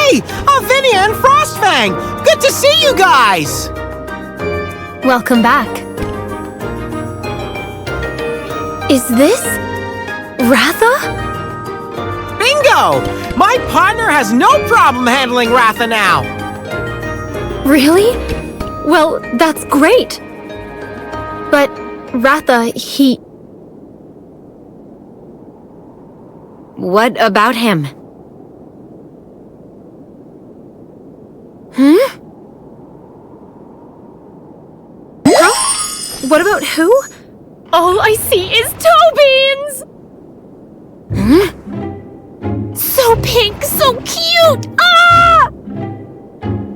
Hey, Vinny and Frostfang! Good to see you guys! Welcome back. Is this Ratha? Bingo! My partner has no problem handling Ratha now. Really? Well, that's great. But Ratha, he... What about him? Huh? What about who? All I see is toe beans! So pink, so cute! Ah!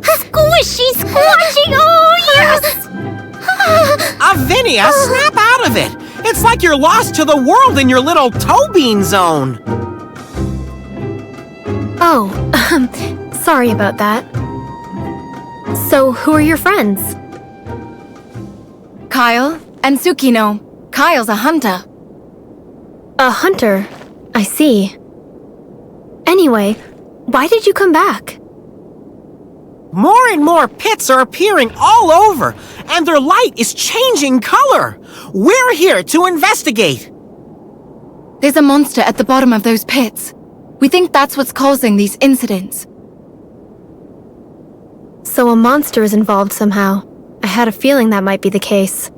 Squishy, squashy, oh yes! Avinia, snap out of it! It's like you're lost to the world in your little toe bean zone. Oh, sorry about that. So, who are your friends? Kyle and Tsukino. Kyle's a hunter. A hunter? I see. Anyway, why did you come back? More and more pits are appearing all over, and their light is changing color. We're here to investigate. There's a monster at the bottom of those pits. We think that's what's causing these incidents. So a monster is involved somehow. I had a feeling that might be the case.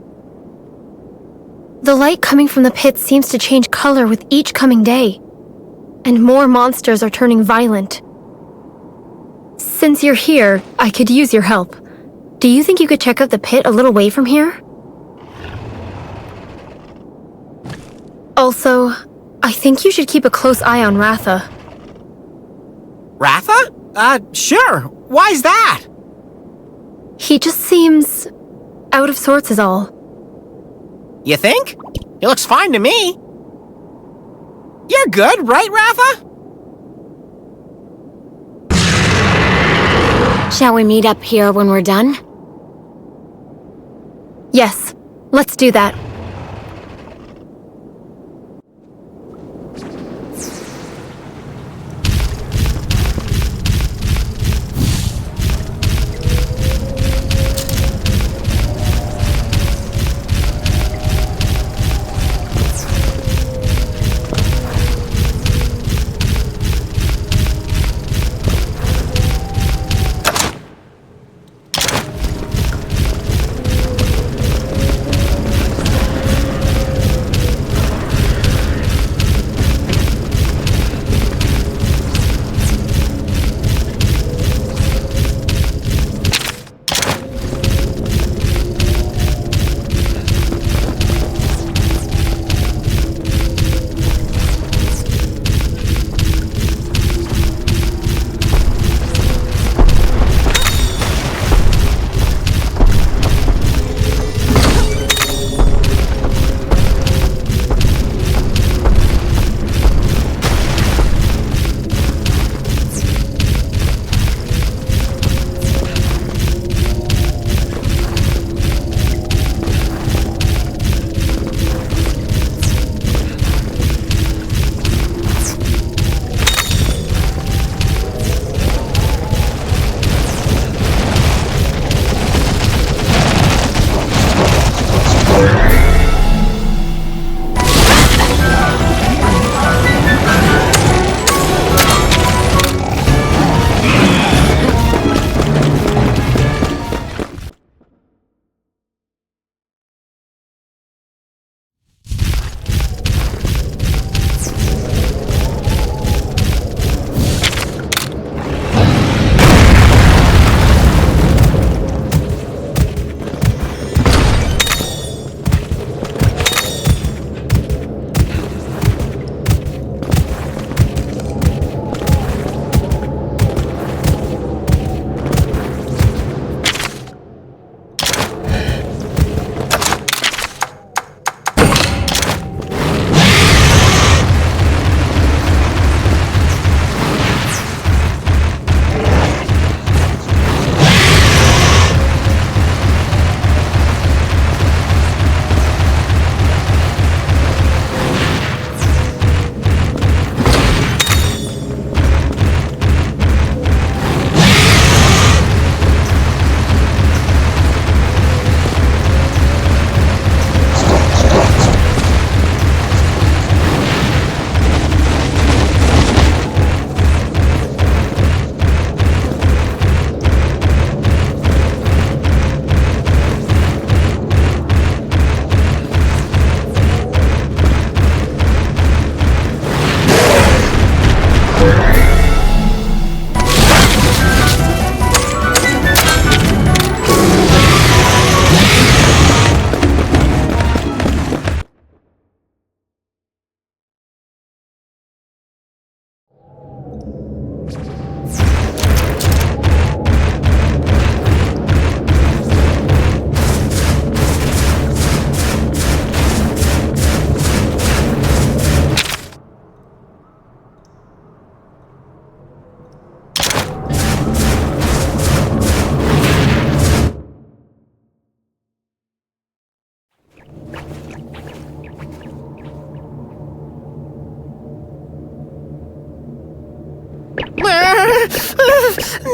The light coming from the pits seems to change color with each coming day. And more monsters are turning violent. Since you're here, I could use your help. Do you think you could check out the pit a little way from here? Also, I think you should keep a close eye on Ratha. Ratha? Sure. Why's that? He just seems out of sorts is all. You think? He looks fine to me. You're good, right, Ratha? Shall we meet up here when we're done? Yes, let's do that.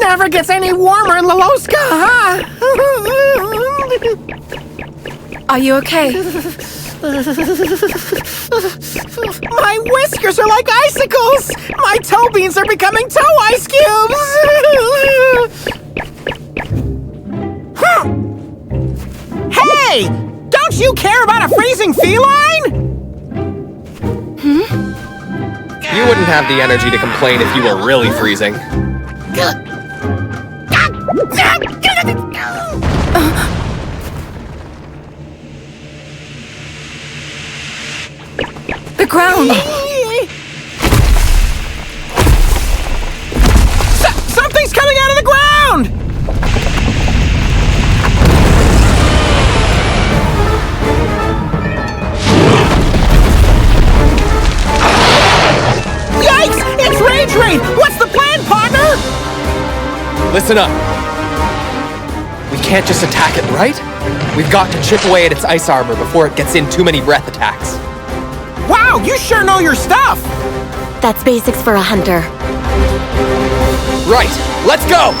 Never gets any warmer in Laloska, huh? Are you okay? My whiskers are like icicles! My toe beans are becoming toe ice cubes! Hey! Don't you care about a freezing feline? You wouldn't have the energy to complain if you were really freezing. The ground! Something's coming out of the ground! Yikes! It's Rage Raid! What's the plan, partner? Listen up. We can't just attack it, right? We've got to chip away at its ice armor before it gets in too many breath attacks. Wow, you sure know your stuff! That's basics for a hunter. Right, let's go!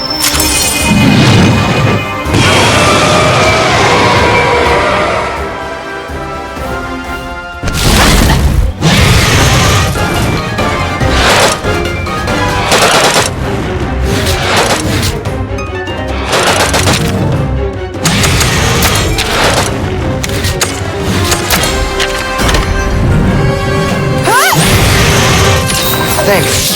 Thanks.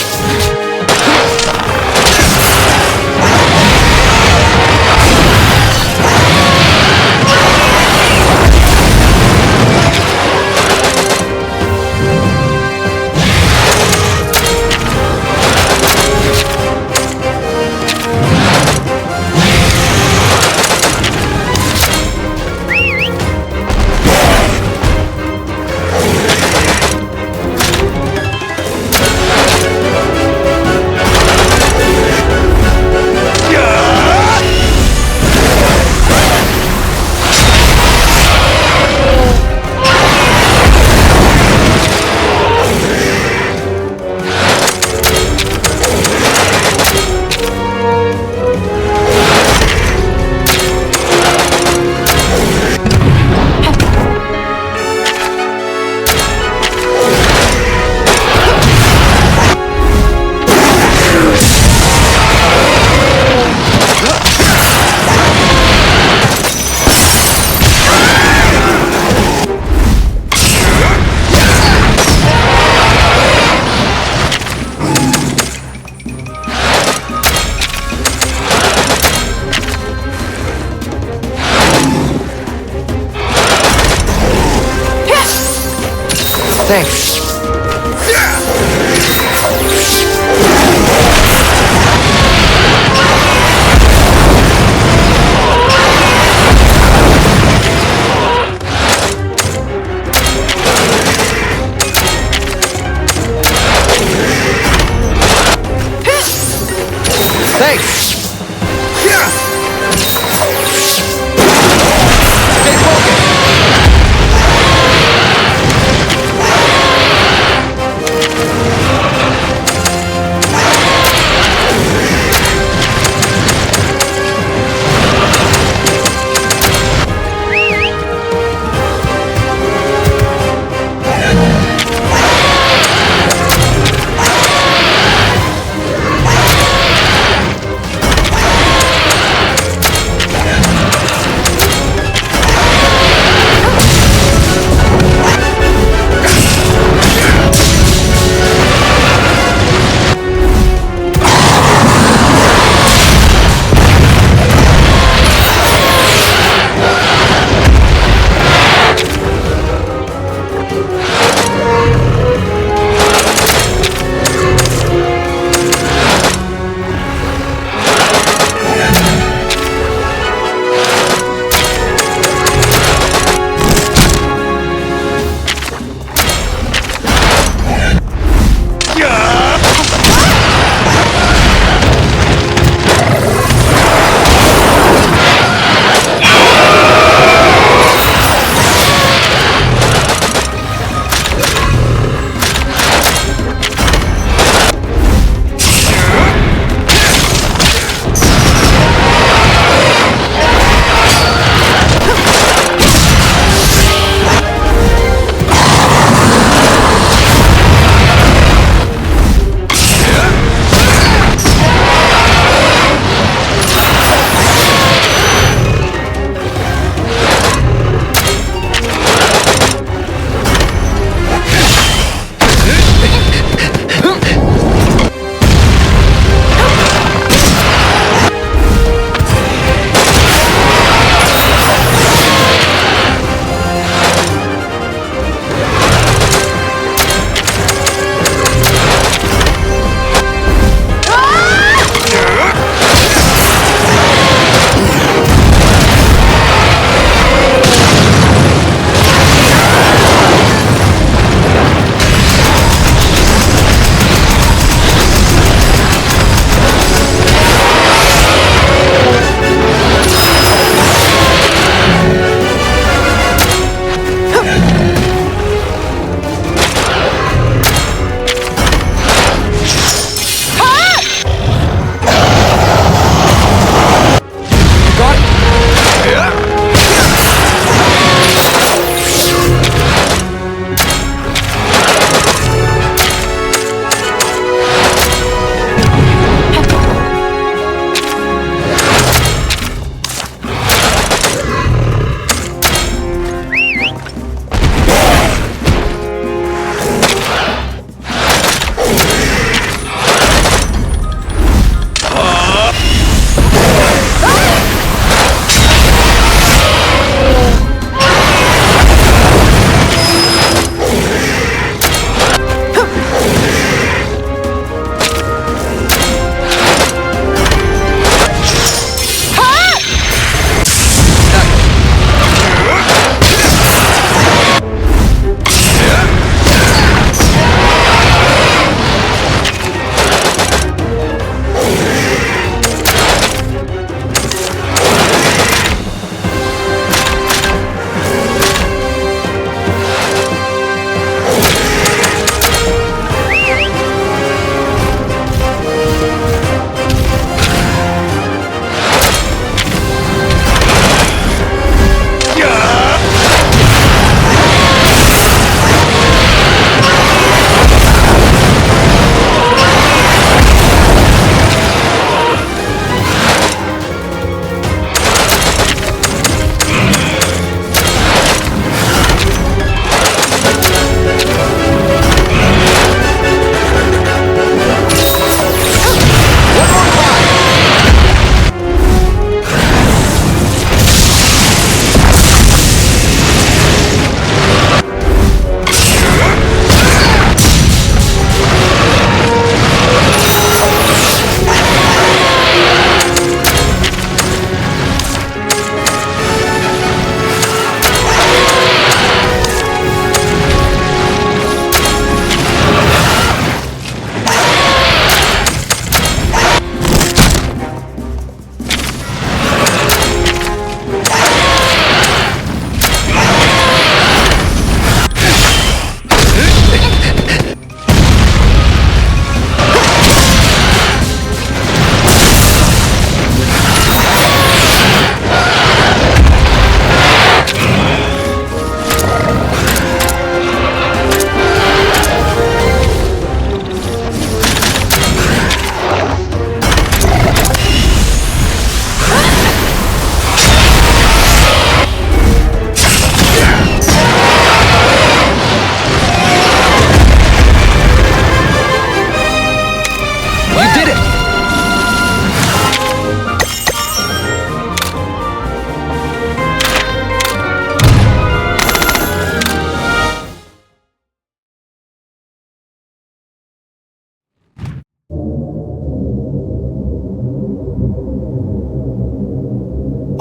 Thanks. Thanks. Stay focused.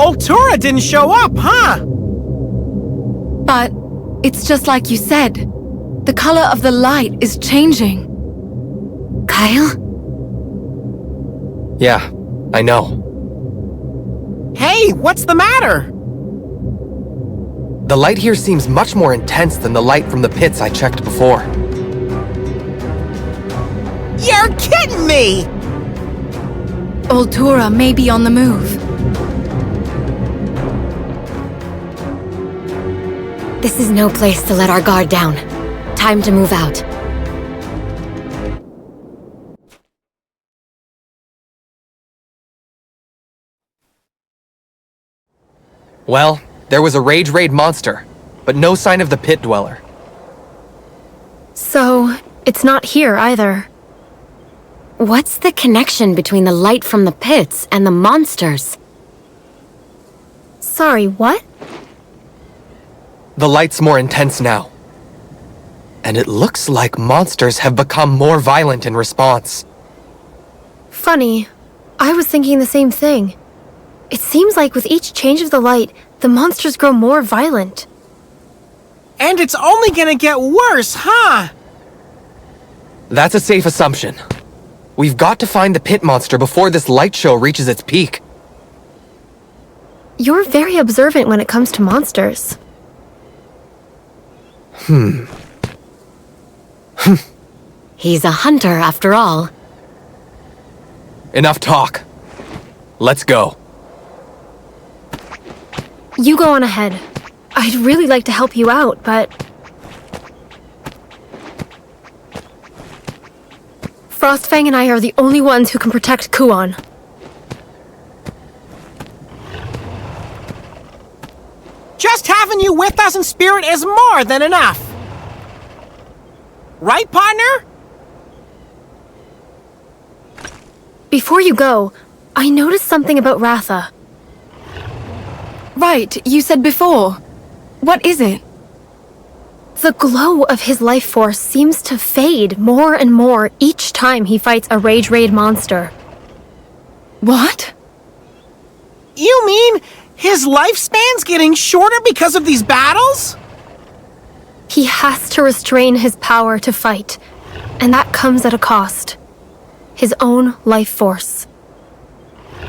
Ultura didn't show up, huh? But it's just like you said. The color of the light is changing. Kyle? Yeah, I know. Hey, what's the matter? The light here seems much more intense than the light from the pits I checked before. You're kidding me! Ultura may be on the move. This is no place to let our guard down. Time to move out. Well, there was a rage raid monster, but no sign of the pit dweller. So, it's not here either. What's the connection between the light from the pits and the monsters? Sorry, what? The light's more intense now. And it looks like monsters have become more violent in response. Funny. I was thinking the same thing. It seems like with each change of the light, the monsters grow more violent. And it's only gonna get worse, huh? That's a safe assumption. We've got to find the pit monster before this light show reaches its peak. You're very observant when it comes to monsters. He's a hunter after all. Enough talk. Let's go. You go on ahead. I'd really like to help you out, but... Frostfang and I are the only ones who can protect Kuon. Just having you with us in spirit is more than enough. Right, partner? Before you go, I noticed something about Ratha. Right, you said before. What is it? The glow of his life force seems to fade more and more each time he fights a Rage Raid monster. What? You mean his lifespan's getting shorter because of these battles? He has to restrain his power to fight, and that comes at a cost. His own life force.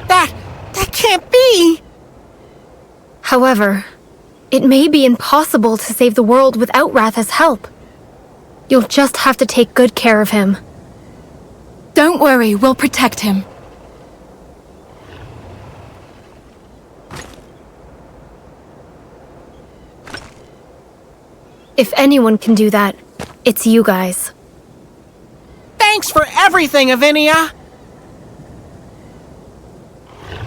That can't be! However, it may be impossible to save the world without Ratha's help. You'll just have to take good care of him. Don't worry, we'll protect him. If anyone can do that, it's you guys. Thanks for everything, Avinia!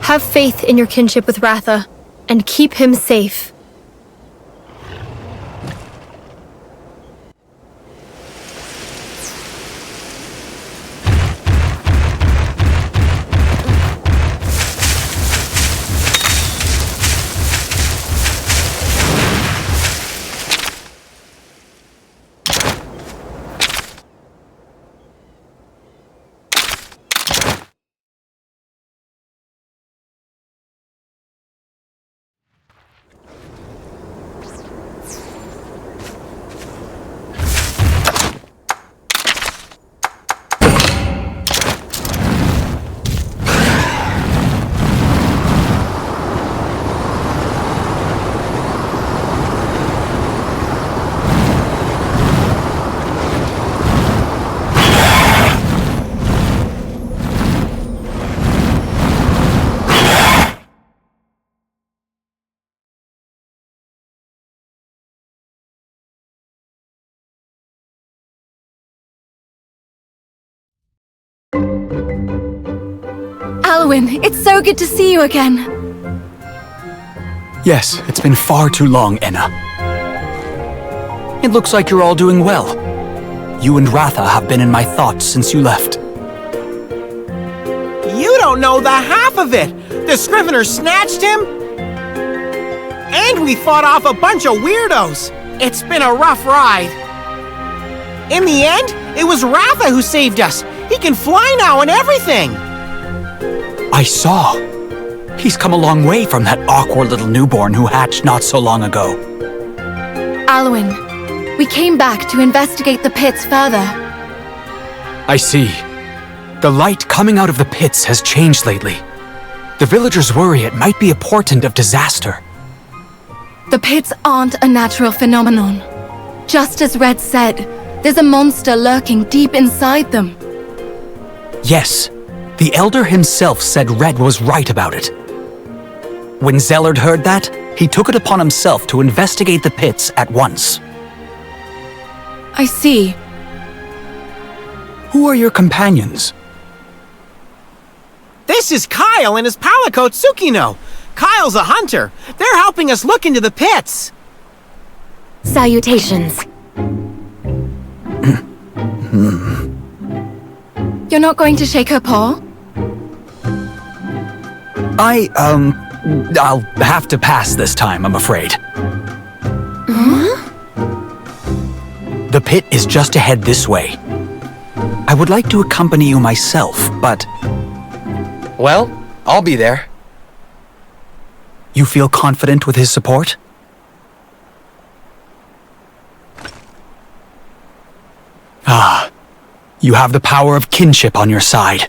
Have faith in your kinship with Ratha, and keep him safe. Alwyn, it's so good to see you again. Yes, it's been far too long, Enna. It looks like you're all doing well. You and Ratha have been in my thoughts since you left. You don't know the half of it! The Scrivener snatched him, and we fought off a bunch of weirdos. It's been a rough ride. In the end, it was Ratha who saved us. He can fly now and everything. I saw. He's come a long way from that awkward little newborn who hatched not so long ago. Alwyn, we came back to investigate the pits further. I see. The light coming out of the pits has changed lately. The villagers worry it might be a portent of disaster. The pits aren't a natural phenomenon. Just as Red said, there's a monster lurking deep inside them. Yes, the Elder himself said Red was right about it. When Zellard heard that, he took it upon himself to investigate the pits at once. I see. Who are your companions? This is Kyle and his palico Tsukino. Kyle's a hunter. They're helping us look into the pits. Salutations. You're not going to shake her paw? I'll have to pass this time, I'm afraid. The pit is just ahead this way. I would like to accompany you myself, but... Well, I'll be there. You feel confident with his support? Ah, you have the power of kinship on your side.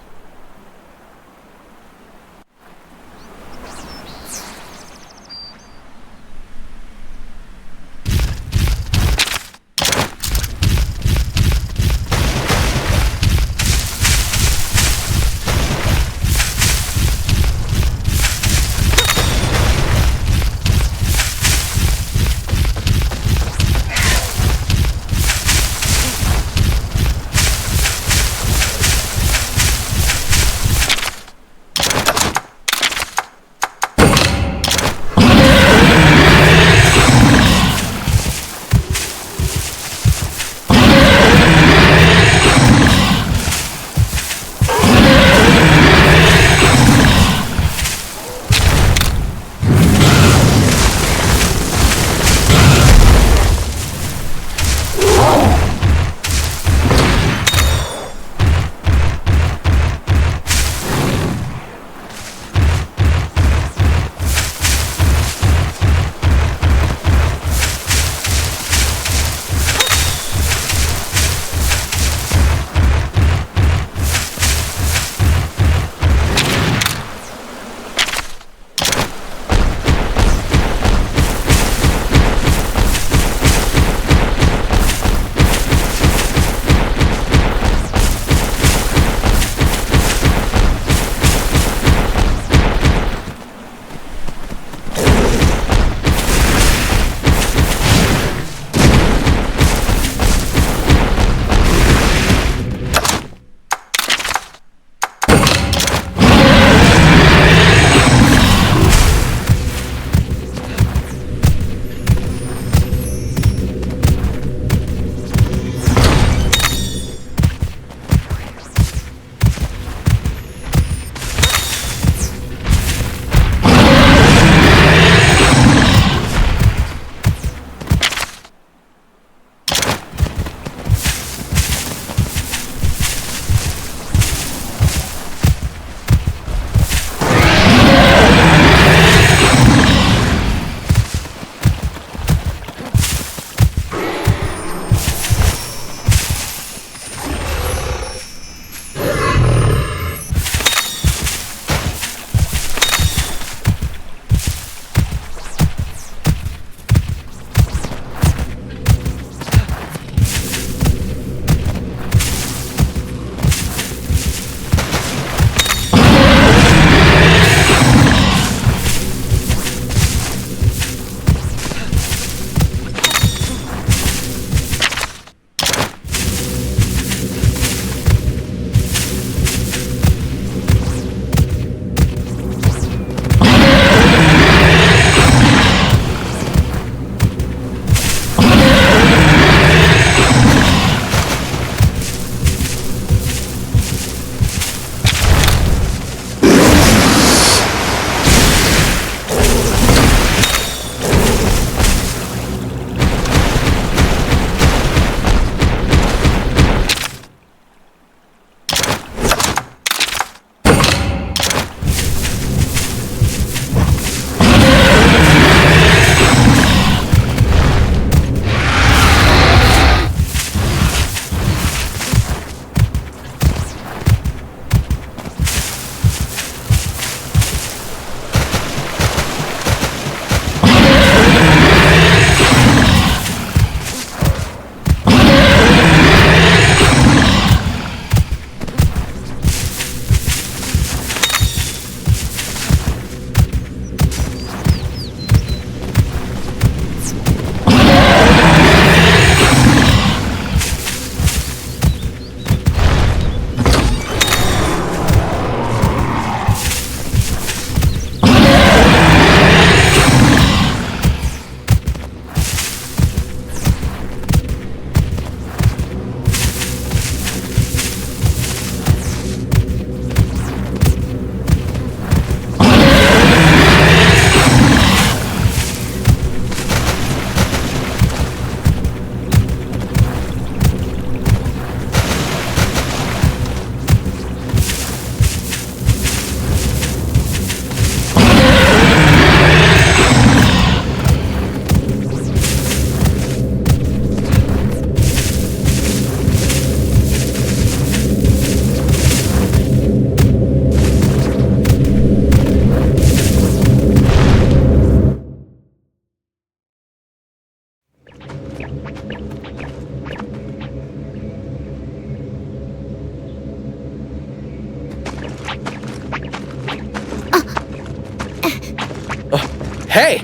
Hey!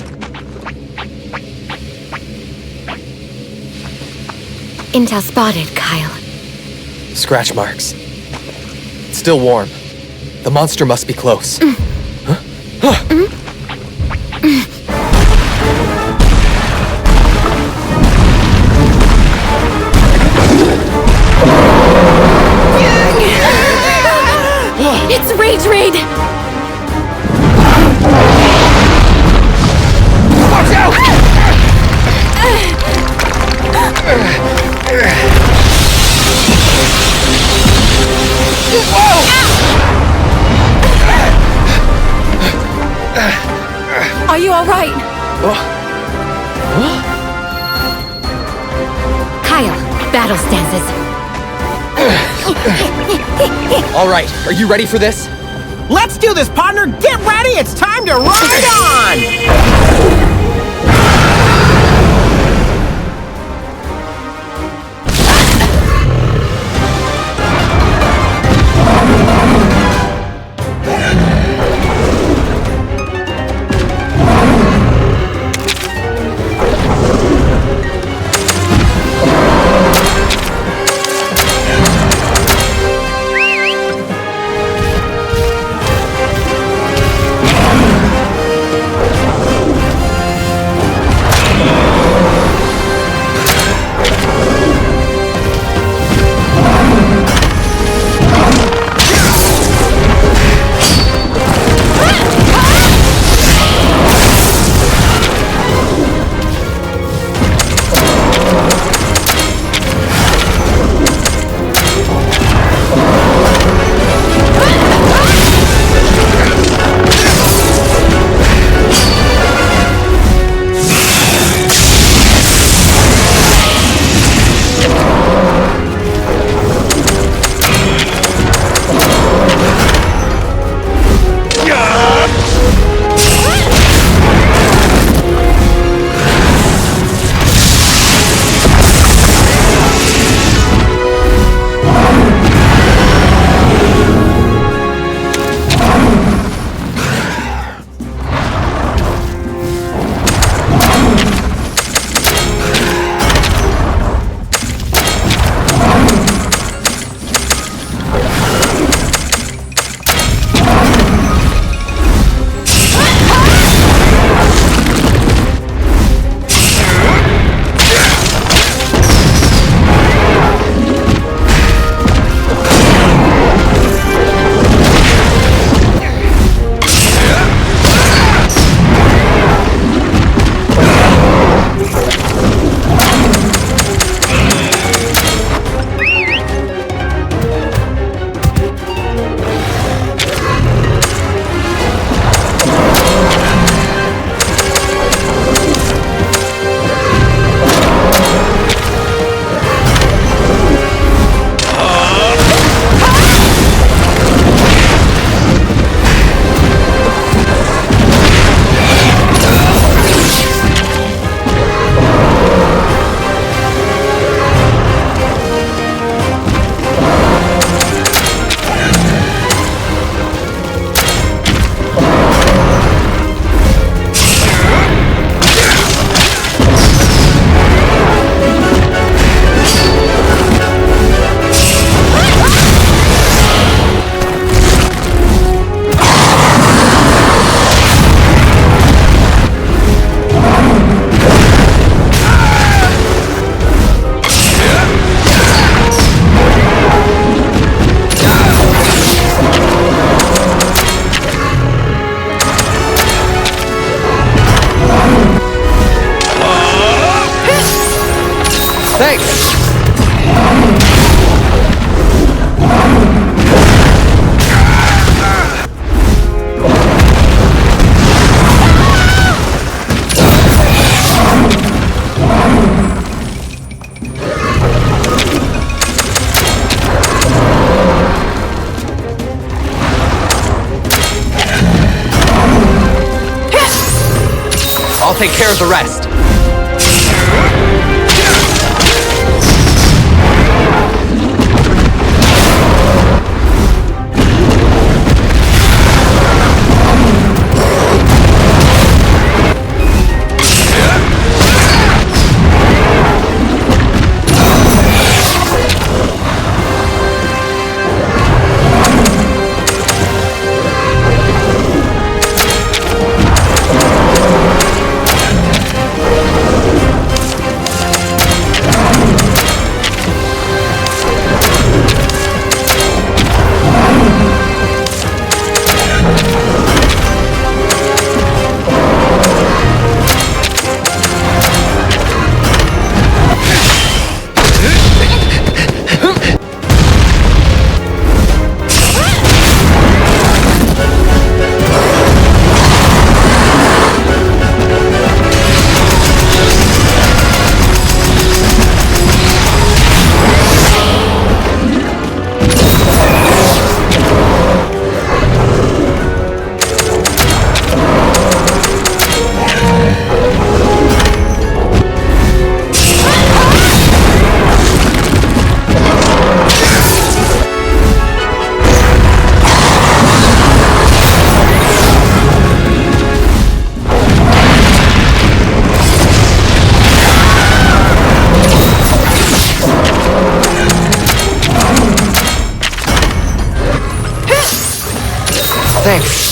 Intel spotted, Kyle. Scratch marks. It's still warm. The monster must be close. It's Rage Raid! Watch out! Are you all right? Kyle, battle stances. All right, are you ready for this? Let's do this, partner! Get ready! It's time to ride on! I'll take care of the rest. Thanks.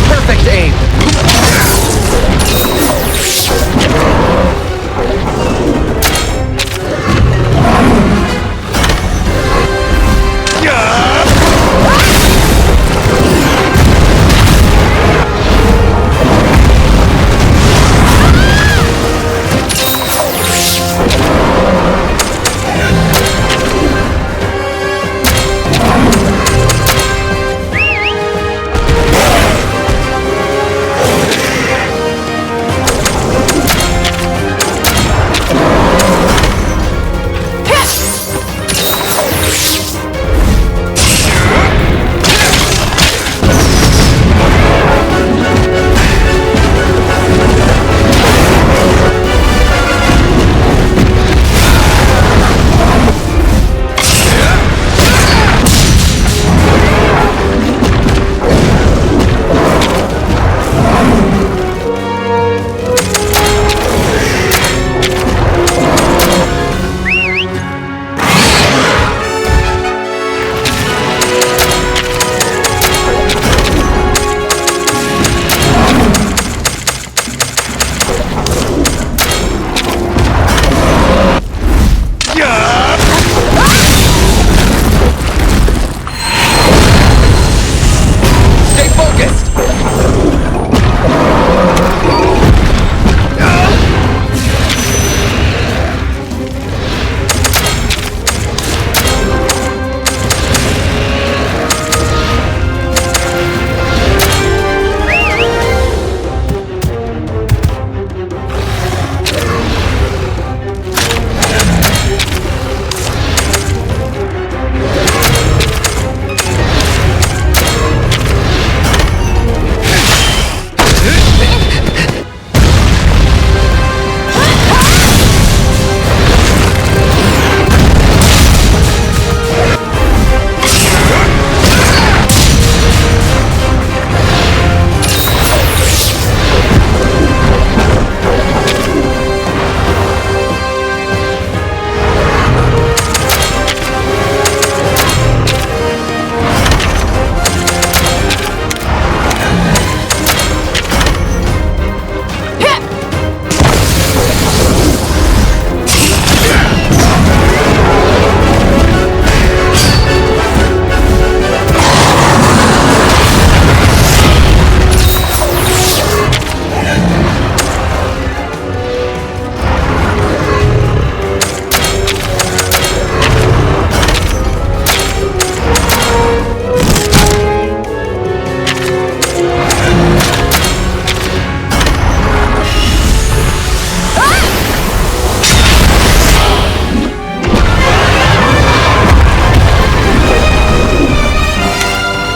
Perfect aim. Stay focused.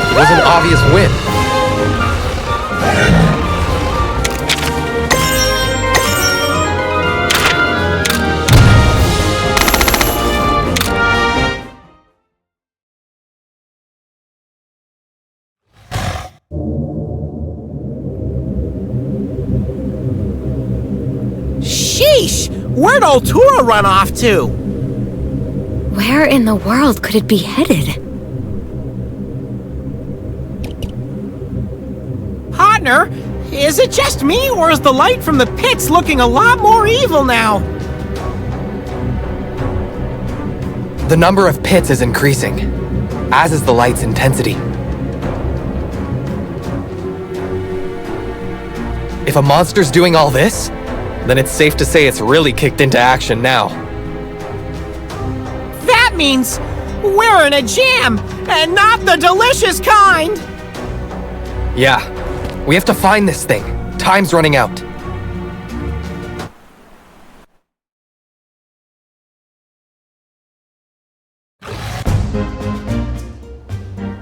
It was an obvious win. Sheesh! Where'd Altura run off to? Where in the world could it be headed? Partner, is it just me, or is the light from the pits looking a lot more evil now? The number of pits is increasing, as is the light's intensity. If a monster's doing all this, then it's safe to say it's really kicked into action now. That means we're in a jam, and not the delicious kind! Yeah, we have to find this thing. Time's running out.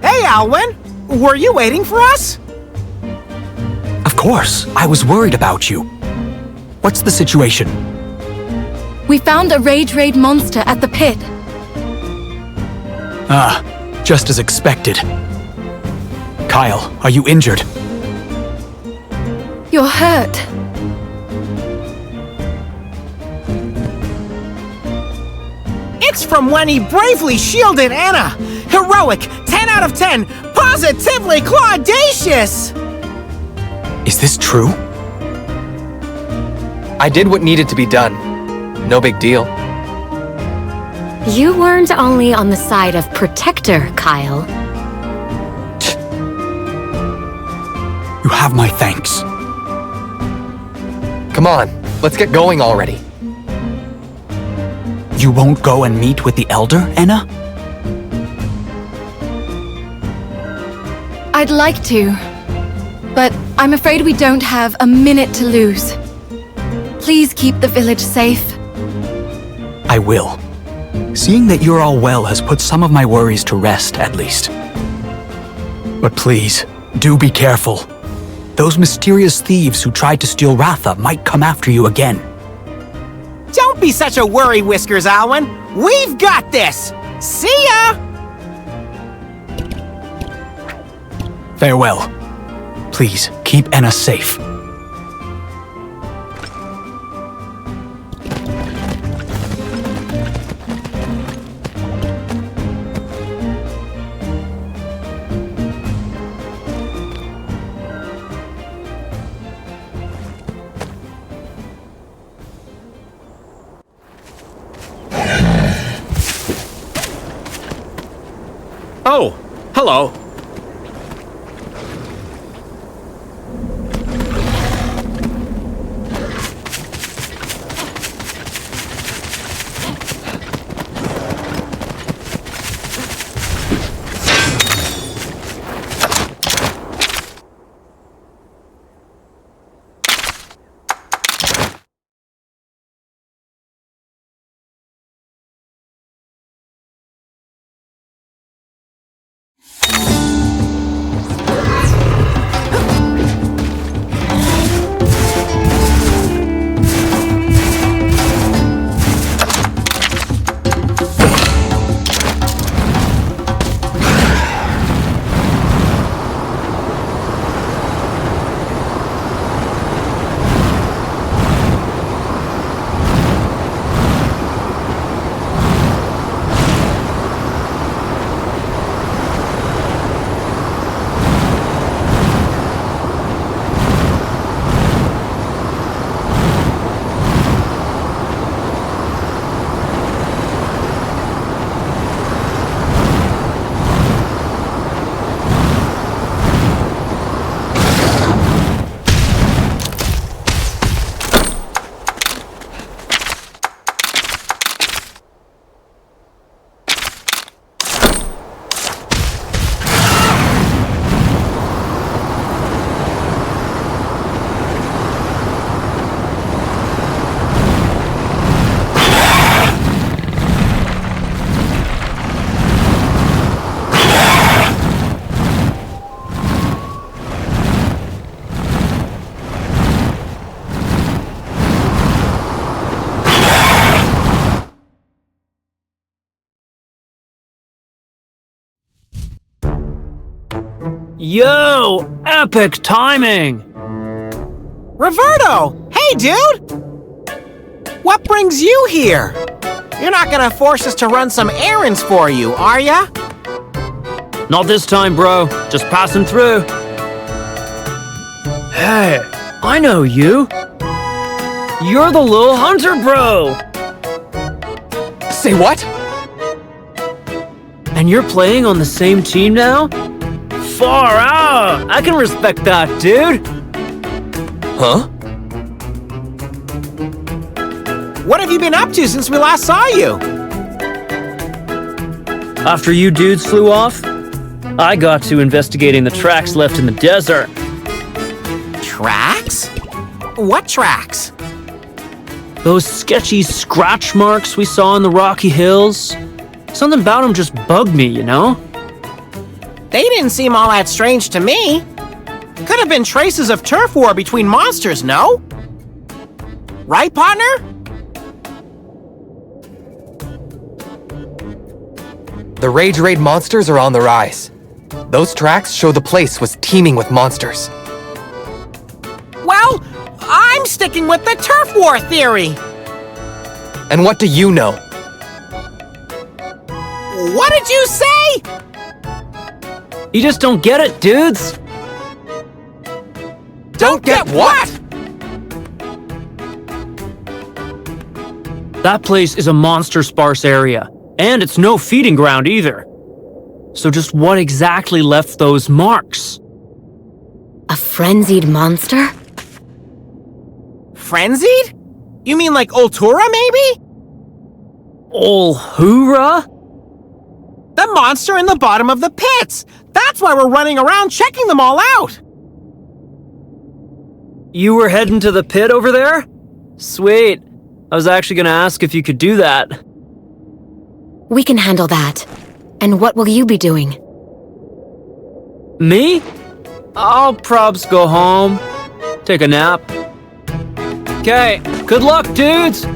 Hey, Alwyn! Were you waiting for us? Of course, I was worried about you. What's the situation? We found a Rage Raid monster at the pit. Ah, just as expected. Kyle, are you injured? You're hurt. It's from when he bravely shielded Anna. Heroic, 10 out of 10, positively claudacious! Is this true? I did what needed to be done. No big deal. You weren't only on the side of Protector, Kyle. You have my thanks. Come on, let's get going already. You won't go and meet with the Elder, Anna? I'd like to, but I'm afraid we don't have a minute to lose. Please keep the village safe. I will. Seeing that you're all well has put some of my worries to rest, at least. But please, do be careful. Those mysterious thieves who tried to steal Ratha might come after you again. Don't be such a worry, Whiskers, Alwyn. We've got this! See ya! Farewell. Please, keep Anna safe. Oh, hello. Yo, epic timing! Roberto! Hey, dude! What brings you here? You're not gonna force us to run some errands for you, are ya? Not this time, bro. Just passing through. Hey, I know you. You're the little hunter, bro! Say what? And you're playing on the same team now? Far out! I can respect that, dude! Huh? What have you been up to since we last saw you? After you dudes flew off, I got to investigating the tracks left in the desert. Tracks? What tracks? Those sketchy scratch marks we saw in the rocky hills. Something about them just bugged me, you know? They didn't seem all that strange to me. Could have been traces of turf war between monsters, no? Right, partner? The Rage Raid monsters are on the rise. Those tracks show the place was teeming with monsters. Well, I'm sticking with the turf war theory. And what do you know? What did you say? You just don't get it, dudes. Don't get what? That place is a monster-sparse area, and it's no feeding ground either. So just what exactly left those marks? A frenzied monster? Frenzied? You mean like Ultura, maybe? Ultura? The monster in the bottom of the pits. That's why we're running around checking them all out. You were heading to the pit over there? Sweet. I was actually gonna ask if you could do that. We can handle that. And what will you be doing? Me? I'll probs go home, take a nap. Okay, good luck, dudes!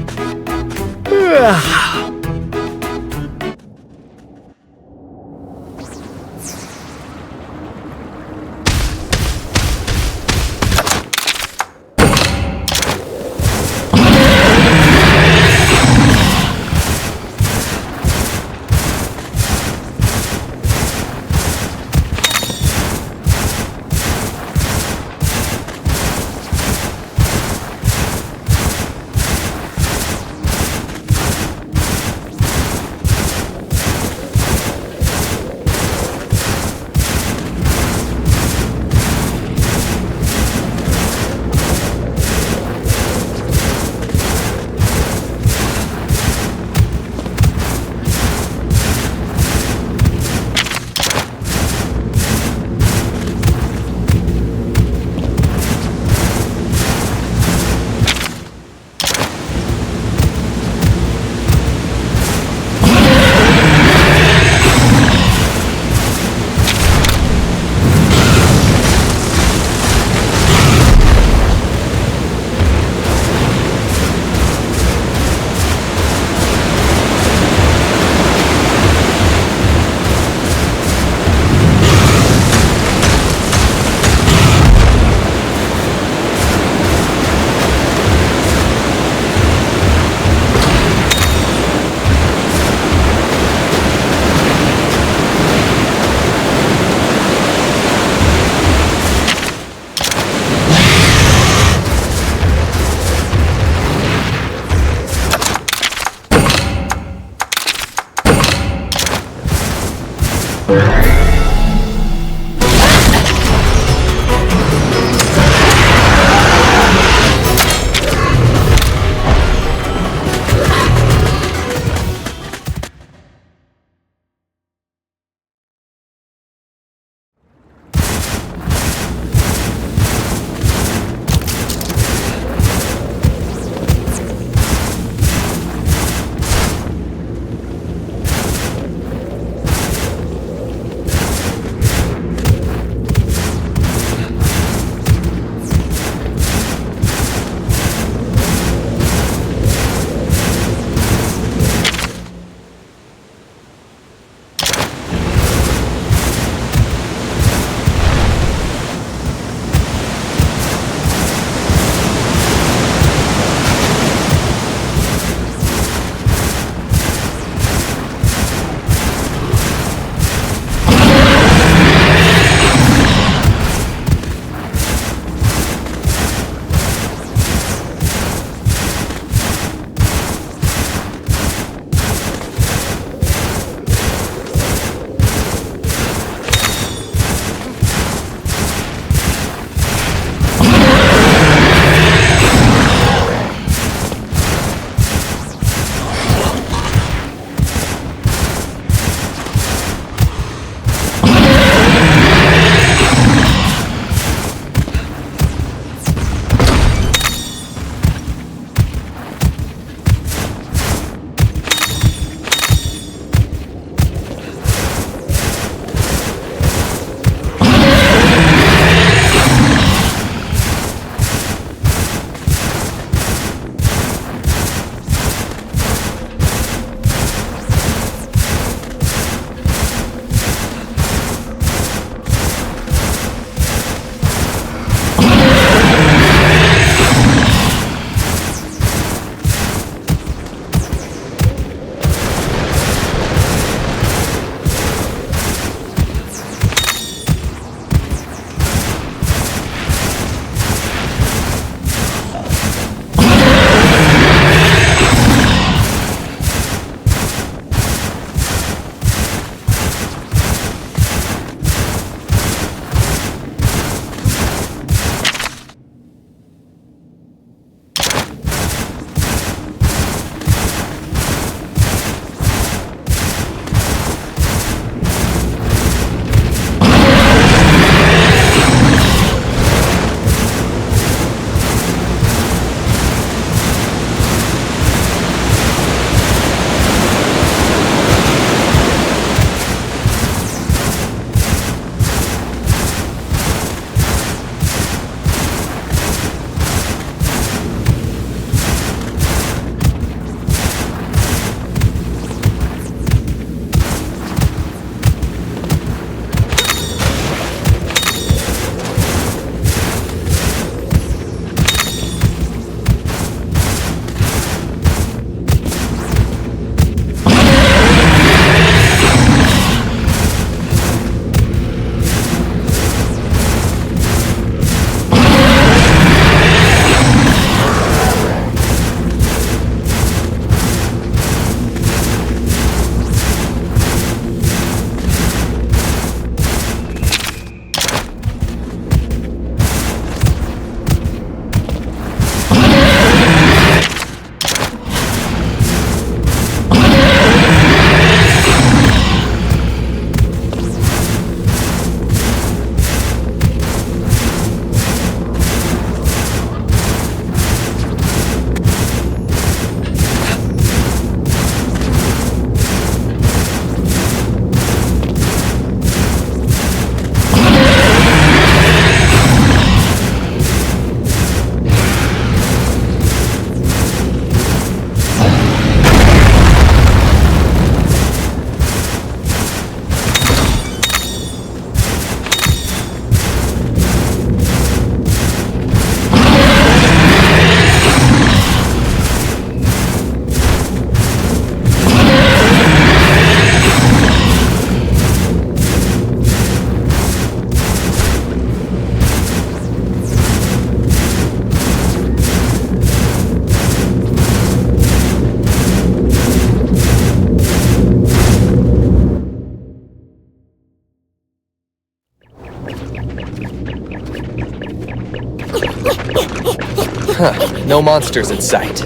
No monsters in sight.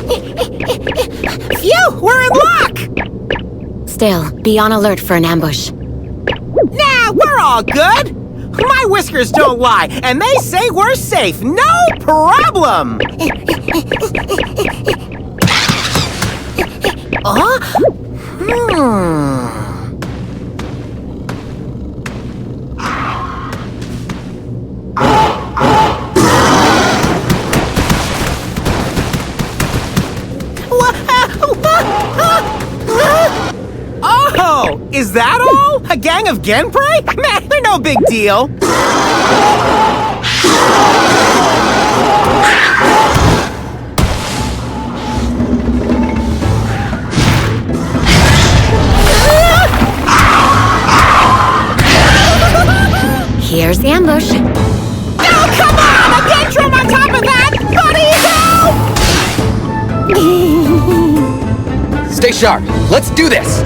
Phew, we're in luck! Still, be on alert for an ambush. Nah, we're all good. My whiskers don't lie, and they say we're safe. No problem! Oh, is that all? A gang of Genprey? Man, they're no big deal. Here's the ambush. Oh, come on! A Gentrum on top of that! Buddy, help! Stay sharp. Let's do this.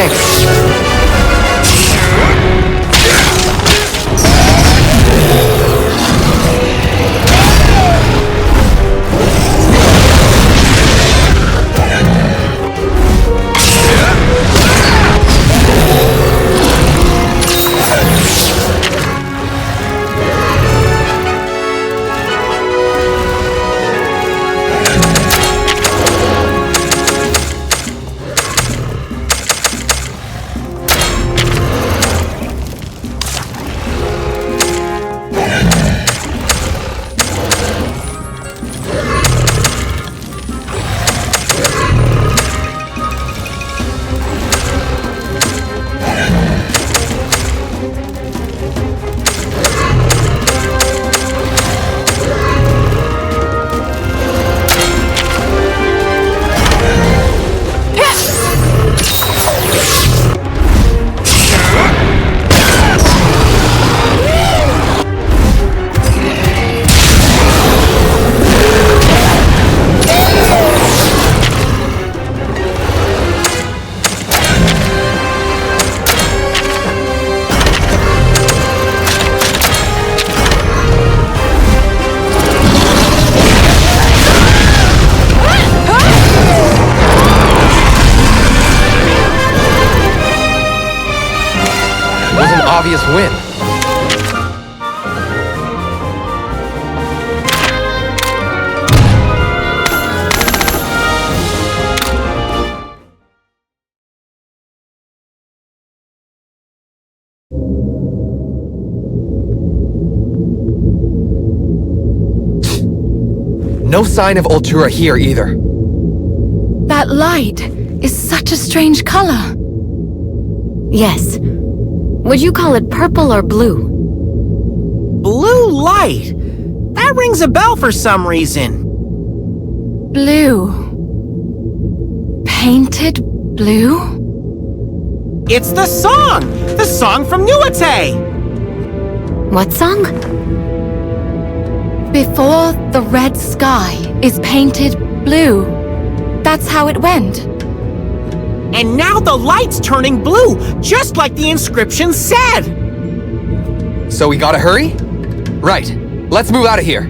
Thanks. Obvious win. No sign of Ultura here either. That light is such a strange color. Yes. Would you call it purple or blue? Blue light? That rings a bell for some reason. Blue. Painted blue? It's the song! The song from Nuate! What song? Before the red sky is painted blue. That's how it went. And now the light's turning blue, just like the inscription said! So we gotta hurry? Right. Let's move out of here.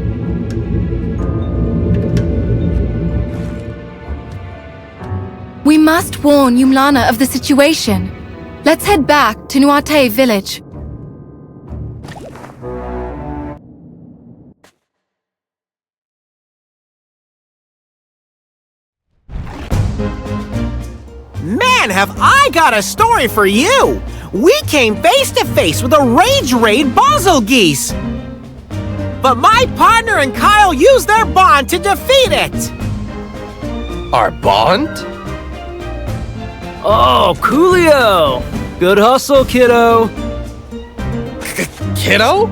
We must warn Yumlana of the situation. Let's head back to Nuate village. Man, have I got a story for you! We came face to face with a Rage Raid Bazelgeuse! But my partner and Kyle used their bond to defeat it! Our bond? Oh, coolio! Good hustle, kiddo! Kiddo?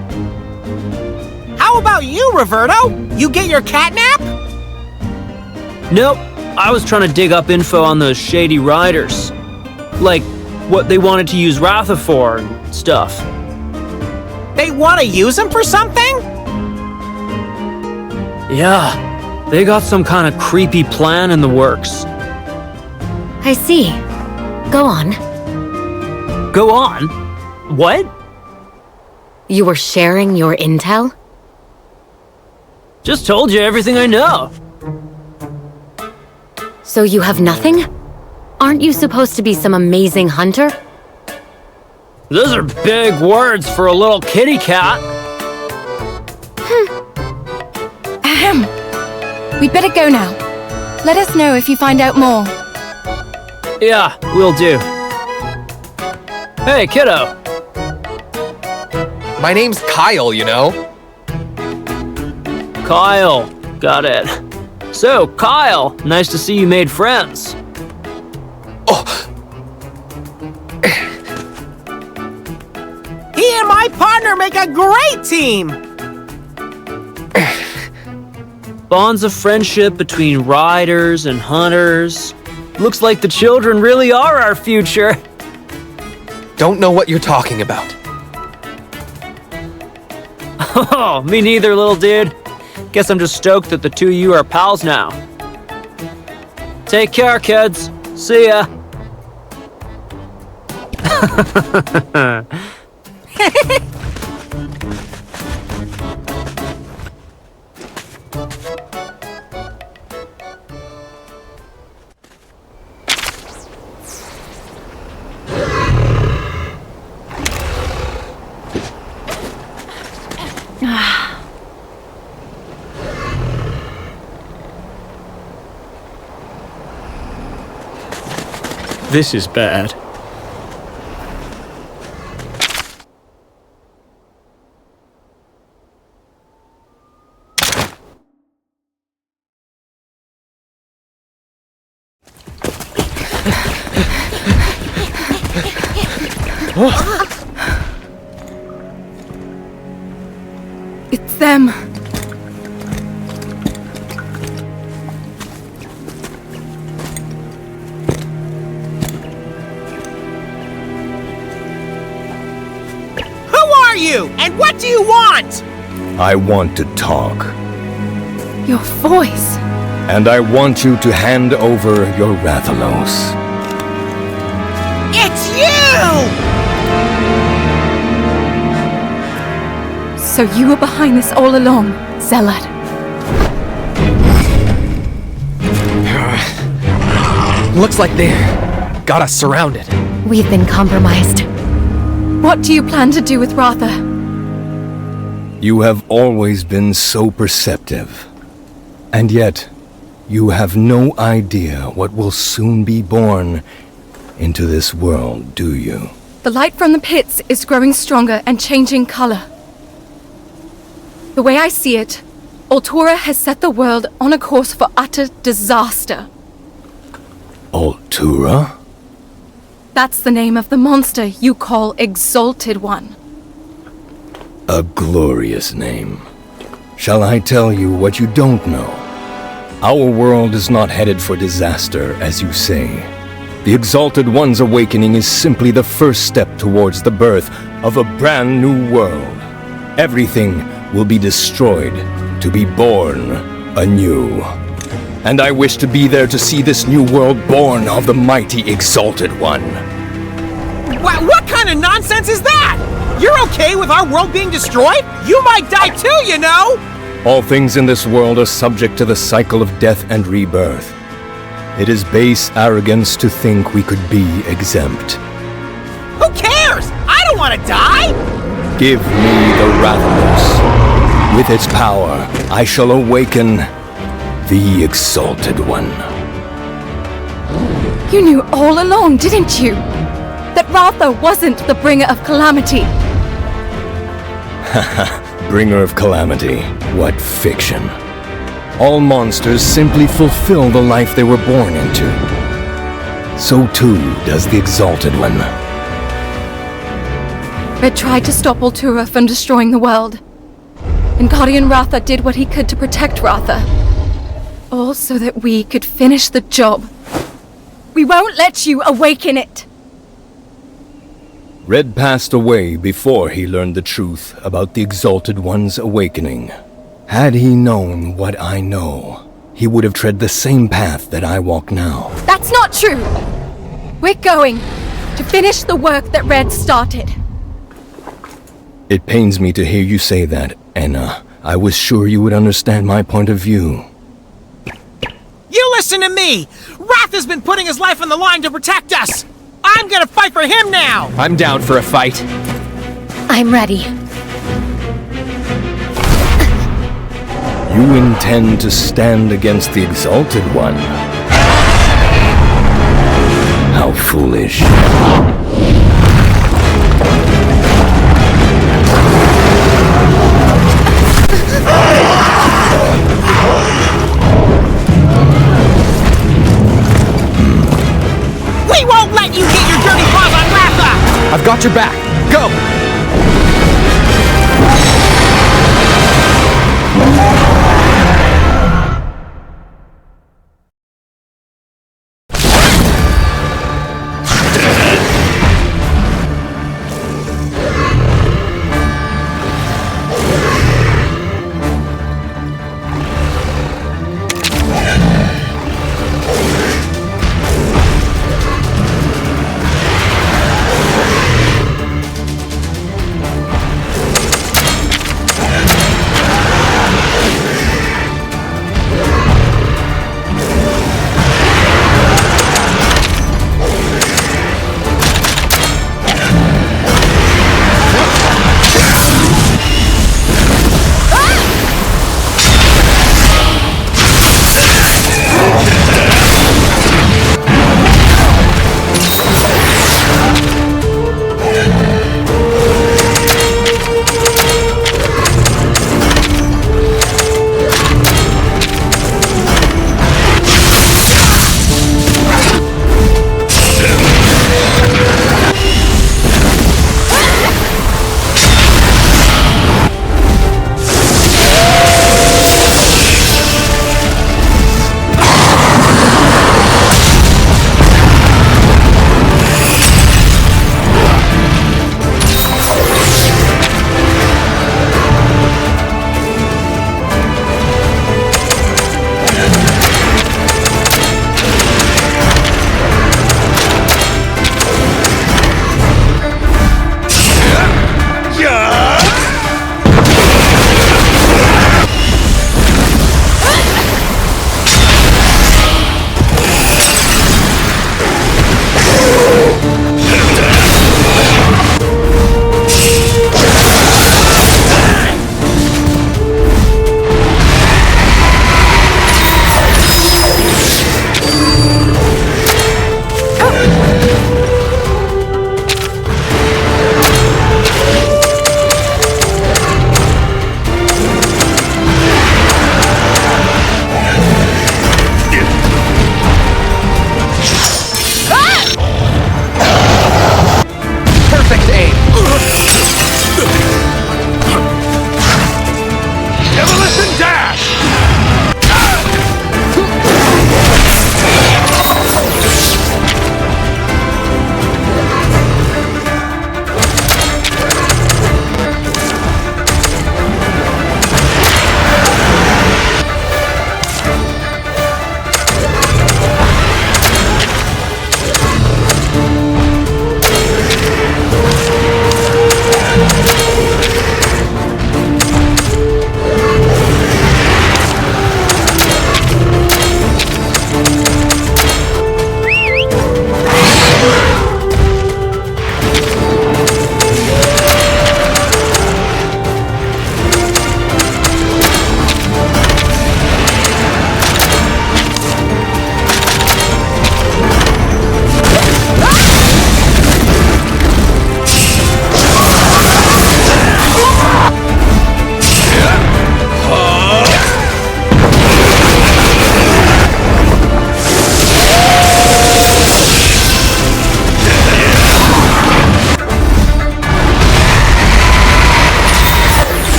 How about you, Roberto? You get your catnap? Nope. I was trying to dig up info on those shady riders. Like, what they wanted to use Ratha for and stuff. They want to use him for something? Yeah, they got some kind of creepy plan in the works. I see. Go on. Go on? What? You were sharing your intel? Just told you everything I know. So you have nothing? Aren't you supposed to be some amazing hunter? Those are big words for a little kitty cat. Ahem. We'd better go now. Let us know if you find out more. Yeah, will do. Hey, kiddo. My name's Kyle, you know. Kyle. Got it. So, Kyle, nice to see you made friends. Oh, He and my partner make a great team! Bonds of friendship between riders and hunters. Looks like the children really are our future. don't know what you're talking about. Oh, me neither, little dude. Guess I'm just stoked that the two of you are pals now. Take care, kids. See ya. This is bad. It's them. You? And what do you want? I want to talk. Your voice. And I want you to hand over your Rathalos. It's you! So you were behind this all along, Zealot. Looks like they got us surrounded. We've been compromised. What do you plan to do with Ratha? You have always been so perceptive. And yet, you have no idea what will soon be born into this world, do you? The light from the pits is growing stronger and changing color. The way I see it, Altura has set the world on a course for utter disaster. Altura? That's the name of the monster you call Exalted One. A glorious name. Shall I tell you what you don't know? Our world is not headed for disaster, as you say. The Exalted One's awakening is simply the first step towards the birth of a brand new world. Everything will be destroyed to be born anew. And I wish to be there to see this new world born of the mighty Exalted One. What kind of nonsense is that? You're okay with our world being destroyed? You might die too, you know! All things in this world are subject to the cycle of death and rebirth. It is base arrogance to think we could be exempt. Who cares? I don't want to die! Give me the Rathalos. With its power, I shall awaken the Exalted One. You knew all along, didn't you? That Ratha wasn't the bringer of calamity. Bringer of calamity. What fiction. All monsters simply fulfill the life they were born into. So too does the Exalted One. Red tried to stop Altura from destroying the world. And Guardian Ratha did what he could to protect Ratha. All so that we could finish the job. We won't let you awaken it! Red passed away before he learned the truth about the Exalted One's awakening. Had he known what I know, he would have tread the same path that I walk now. That's not true! We're going to finish the work that Red started. It pains me to hear you say that, Anna. I was sure you would understand my point of view. You listen to me! Wrath has been putting his life on the line to protect us! I'm gonna fight for him now! I'm down for a fight. I'm ready. You intend to stand against the Exalted One? How foolish. We won't let you get your dirty paws on Ratha! I've got your back. Go!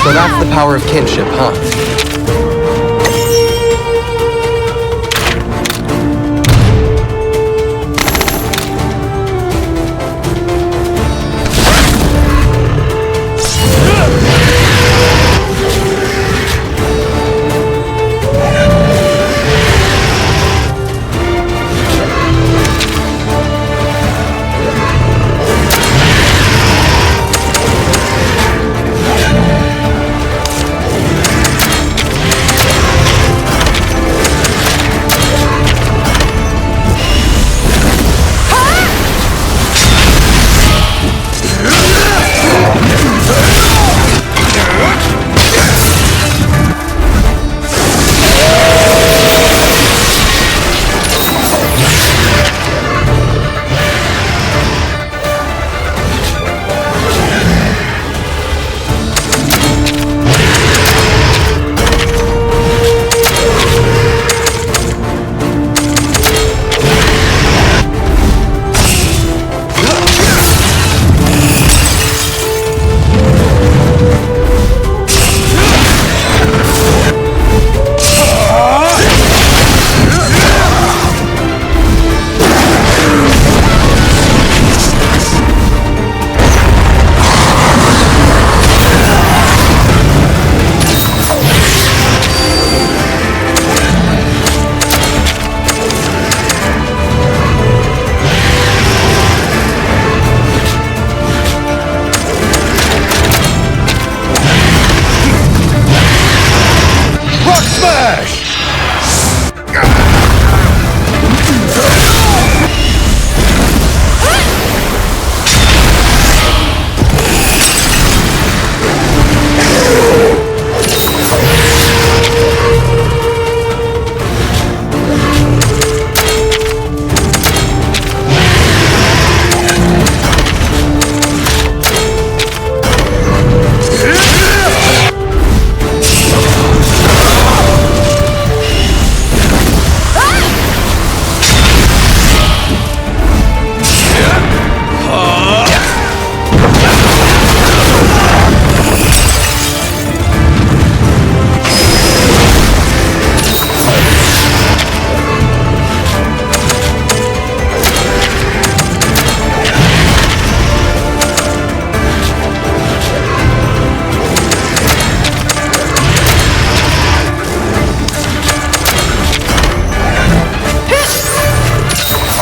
So that's the power of kinship, huh?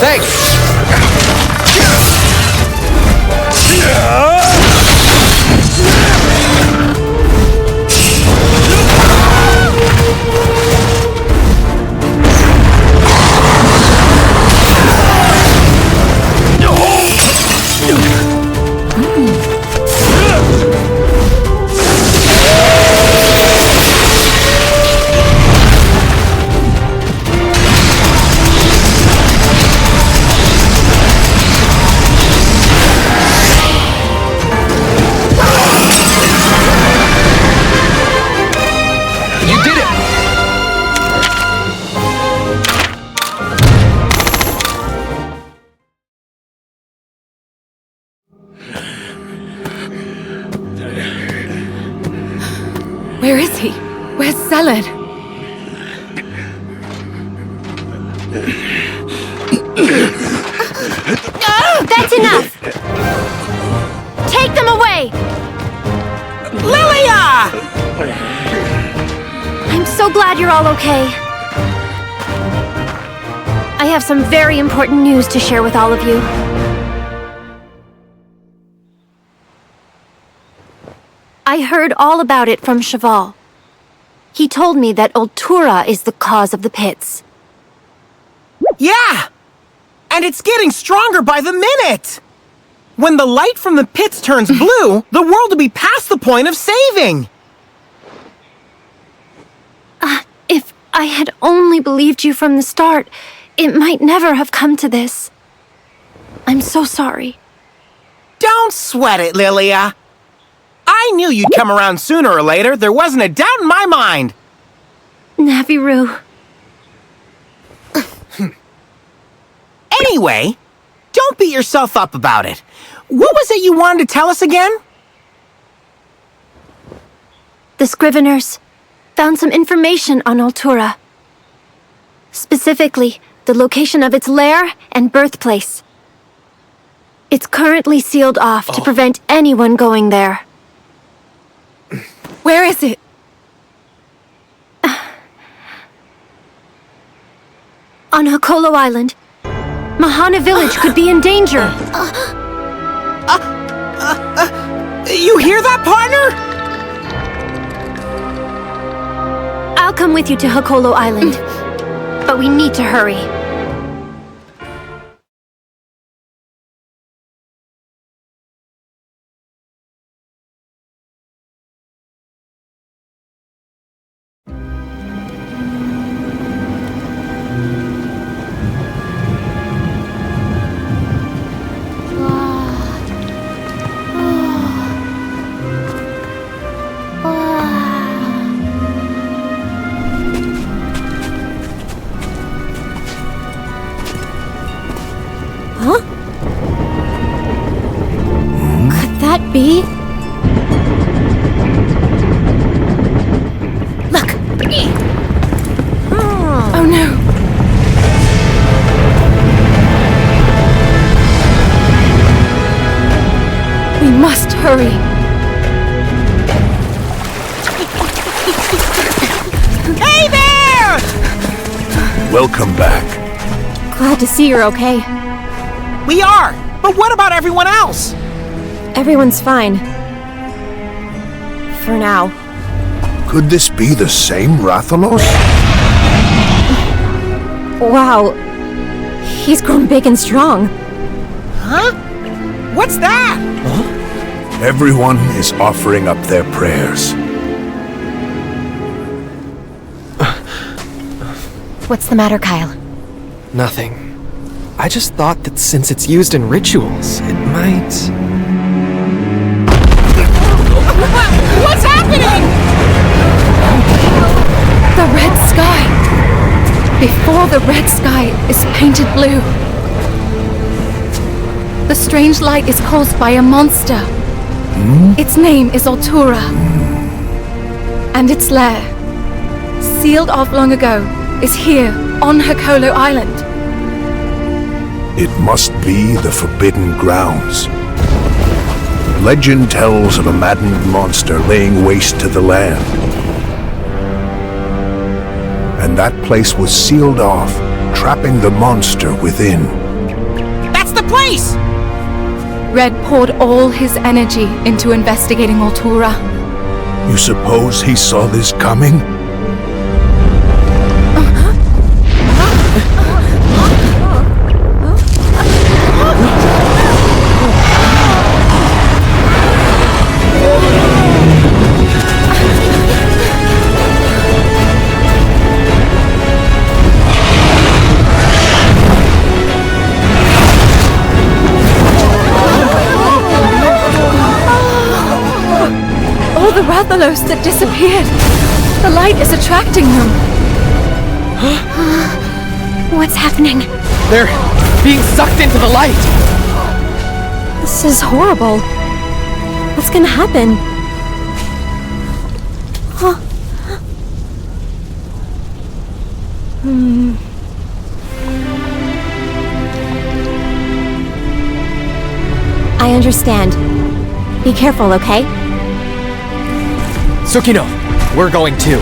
Thanks! Where is he? Where's Zelid? That's enough! Take them away! Lilia! I'm so glad you're all okay. I have some very important news to share with all of you. I heard all about it from Cheval. He told me that Ultura is the cause of the pits. Yeah! And it's getting stronger by the minute! When the light from the pits turns blue, the world will be past the point of saving! If I had only believed you from the start, it might never have come to this. I'm so sorry. Don't sweat it, Lilia. I knew you'd come around sooner or later. There wasn't a doubt in my mind. Naviru. Anyway, don't beat yourself up about it. What was it you wanted to tell us again? The Scriveners found some information on Altura. Specifically, the location of its lair and birthplace. It's currently sealed off to prevent anyone going there. Where is it? On Hakolo Island, Mahana Village could be in danger. You hear that, partner? I'll come with you to Hakolo Island, but we need to hurry. Could that be? Look! Oh no! We must hurry. Hey there! Welcome back. Glad to see you're okay. We are, but what about everyone else? Everyone's fine. For now. Could this be the same Rathalos? Wow. He's grown big and strong. Huh? What's that? Everyone is offering up their prayers. What's the matter, Kyle? Nothing. I just thought that since it's used in rituals, it might... What's happening? The red sky! Before the red sky is painted blue. The strange light is caused by a monster. Its name is Altura. And its lair, sealed off long ago, is here on Hakolo Island. It must be the Forbidden Grounds. Legend tells of a maddened monster laying waste to the land. And that place was sealed off, trapping the monster within. That's the place! Red poured all his energy into investigating Altura. You suppose he saw this coming? Rathalos that disappeared. The light is attracting them. What's happening? They're being sucked into the light! This is horrible. What's gonna happen? I understand. Be careful, okay? Tsukino, we're going too.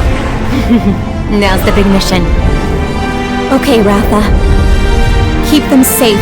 Now's the big mission. Okay, Ratha. Keep them safe.